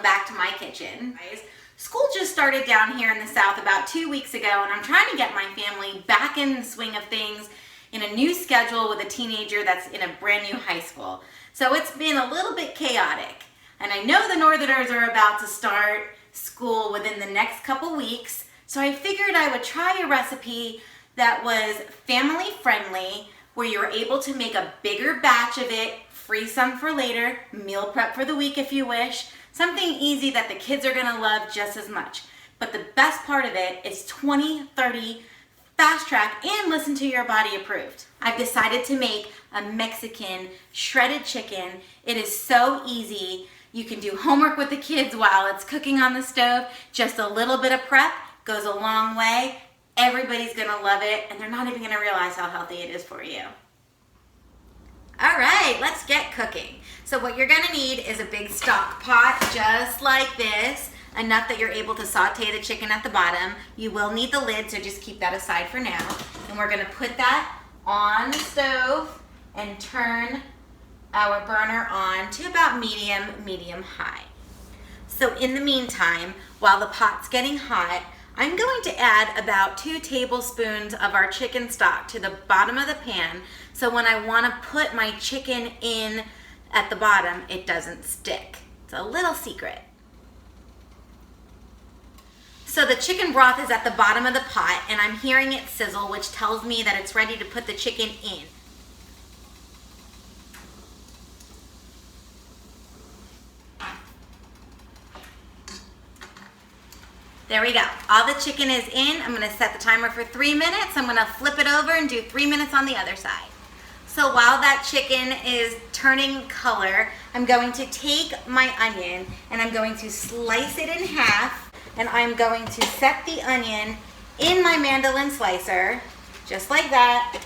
back to my kitchen. School just started down here in the South about 2 weeks ago, and I'm trying to get my family back in the swing of things in a new schedule with a teenager that's in a brand new high school. So it's been a little bit chaotic. And I know the Northerners are about to start school within the next couple weeks, so I figured I would try a recipe that was family friendly, where you were able to make a bigger batch of it, freeze some for later, meal prep for the week if you wish, something easy that the kids are gonna love just as much. But the best part of it is 20, 30, fast track, and listen to your body approved. I've decided to make a Mexican shredded chicken. It is so easy. You can do homework with the kids while it's cooking on the stove. Just a little bit of prep goes a long way. Everybody's gonna love it, and they're not even gonna realize how healthy it is for you. All right, let's get cooking. So what you're gonna need is a big stock pot, just like this, enough that you're able to saute the chicken at the bottom. You will need the lid, so just keep that aside for now. And we're gonna put that on the stove and turn our burner on to about medium high. So in the meantime, while the pot's getting hot, I'm going to add about 2 tablespoons of our chicken stock to the bottom of the pan, so when I want to put my chicken in at the bottom, it doesn't stick. It's a little secret. So the chicken broth is at the bottom of the pot, and I'm hearing it sizzle, which tells me that it's ready to put the chicken in. There we go. All the chicken is in. I'm gonna set the timer for 3 minutes. I'm gonna flip it over and do 3 minutes on the other side. So while that chicken is turning color, I'm going to take my onion and I'm going to slice it in half, and I'm going to set the onion in my mandolin slicer, just like that.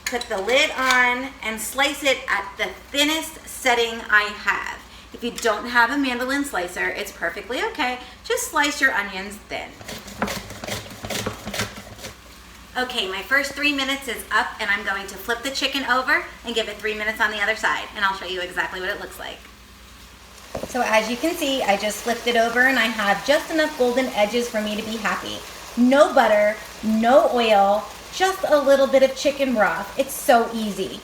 Put the lid on and slice it at the thinnest setting I have. If you don't have a mandolin slicer, it's perfectly okay. Just slice your onions thin. Okay, my first 3 minutes is up, and I'm going to flip the chicken over and give it 3 minutes on the other side, and I'll show you exactly what it looks like. So as you can see, I just flipped it over and I have just enough golden edges for me to be happy. No butter, no oil, just a little bit of chicken broth. It's so easy.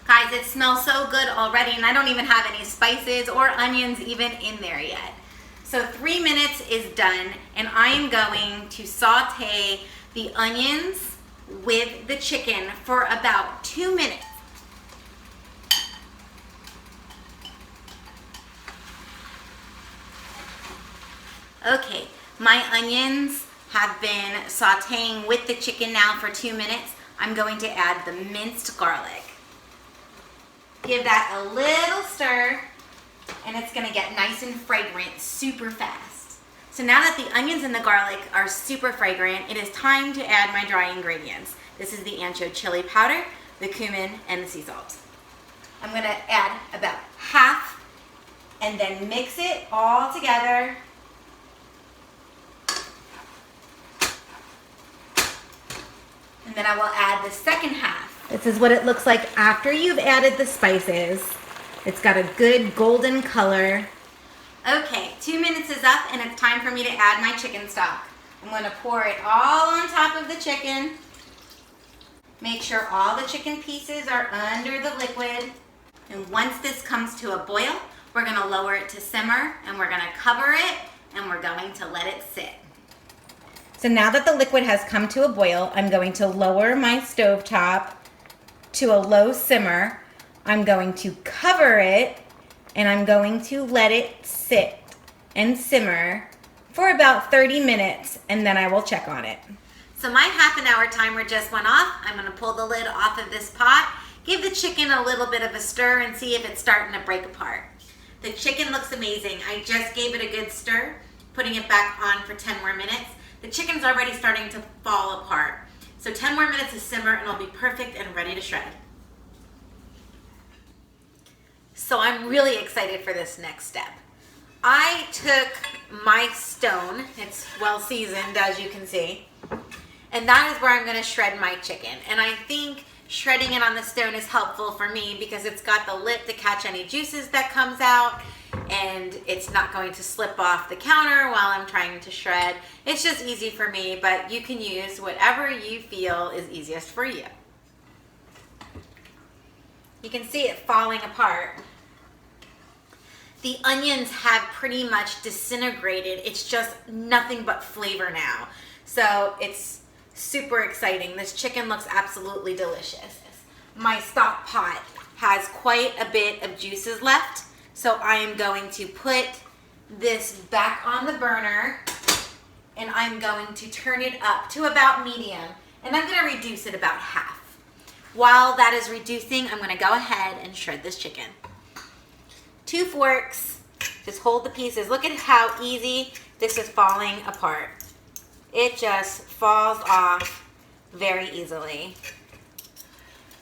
Guys, it smells so good already, and I don't even have any spices or onions even in there yet. So 3 minutes is done, and I am going to saute the onions with the chicken for about 2 minutes. Okay, my onions have been sauteing with the chicken now for 2 minutes. I'm going to add the minced garlic. Give that a little stir, and it's gonna get nice and fragrant super fast. So now that the onions and the garlic are super fragrant, it is time to add my dry ingredients. This is the ANCHO chili powder, the cumin, and the sea salt. I'm gonna add about half and then mix it all together. And then I will add the second half. This is what it looks like after you've added the spices. It's got a good golden color. Okay, 2 minutes is up, and it's time for me to add my chicken stock. I'm gonna pour it all on top of the chicken. Make sure all the chicken pieces are under the liquid. And once this comes to a boil, we're gonna lower it to simmer, and we're gonna cover it, and we're going to let it sit. So now that the liquid has come to a boil, I'm going to lower my stovetop to a low simmer. I'm going to cover it, and I'm going to let it sit and simmer for about 30 minutes, and then I will check on it. So my half-an-hour timer just went off. I'm gonna pull the lid off of this pot, give the chicken a little bit of a stir, and see if it's starting to break apart. The chicken looks amazing. I just gave it a good stir, putting it back on for 10 more minutes. The chicken's already starting to fall apart. So 10 more minutes to simmer, and it'll be perfect and ready to shred. So I'm really excited for this next step. I took my stone, it's well seasoned as you can see, and that is where I'm gonna shred my chicken. And I think shredding it on the stone is helpful for me because it's got the lip to catch any juices that comes out, and It's not going to slip off the counter while I'm trying to shred. It's just easy for me, but you can use whatever you feel is easiest for you. You can see it falling apart. The onions have pretty much disintegrated. It's just nothing but flavor now. So it's super exciting. This chicken looks absolutely delicious. My stock pot has quite a bit of juices left, so I am going to put this back on the burner and I'm going to turn it up to about medium, and I'm going to reduce it about half. While that is reducing, I'm going to go ahead and shred this chicken. 2 forks, just hold the pieces. Look at how easy this is falling apart. It just falls off very easily.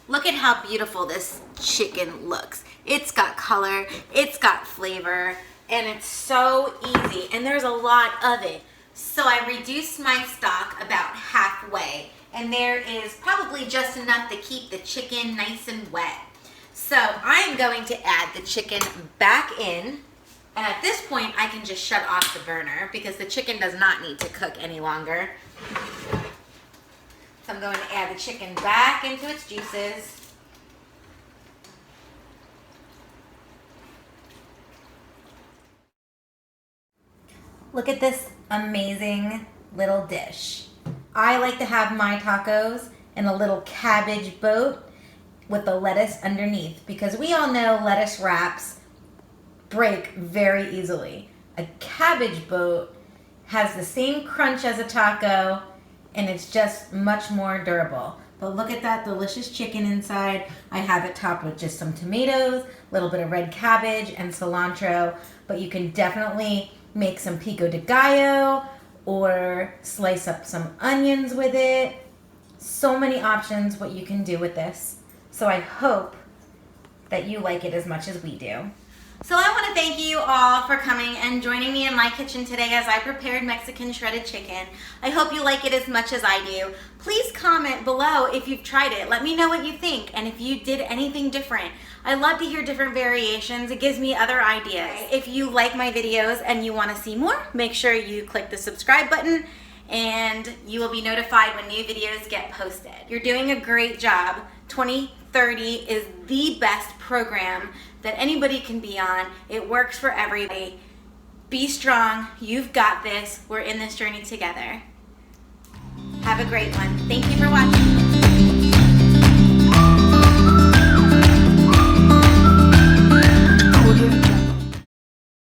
Look at how beautiful this chicken looks. It's got color, it's got flavor, and it's so easy, and there's a lot of it. So I reduced my stock about halfway, and there is probably just enough to keep the chicken nice and wet. So I'm going to add the chicken back in, and at this point I can just shut off the burner because the chicken does not need to cook any longer. So I'm going to add the chicken back into its juices. Look at this amazing little dish. I like to have my tacos in a little cabbage boat with the lettuce underneath, because we all know lettuce wraps break very easily. A cabbage boat has the same crunch as a taco, and it's just much more durable. But look at that delicious chicken inside. I have it topped with just some tomatoes, a little bit of red cabbage and cilantro, but you can definitely make some pico de gallo or slice up some onions with it. So many options what you can do with this. So I hope that you like it as much as we do. So I want to thank you all for coming and joining me in my kitchen today as I prepared Mexican shredded chicken. I hope you like it as much as I do. Please comment below if you've tried it. Let me know what you think and if you did anything different. I love to hear different variations. It gives me other ideas. If you like my videos and you want to see more, make sure you click the subscribe button and you will be notified when new videos get posted. You're doing a great job. 2030 is the best program that anybody can be on. It works for everybody. Be strong. You've got this. We're in this journey together. Have a great one. Thank you for watching.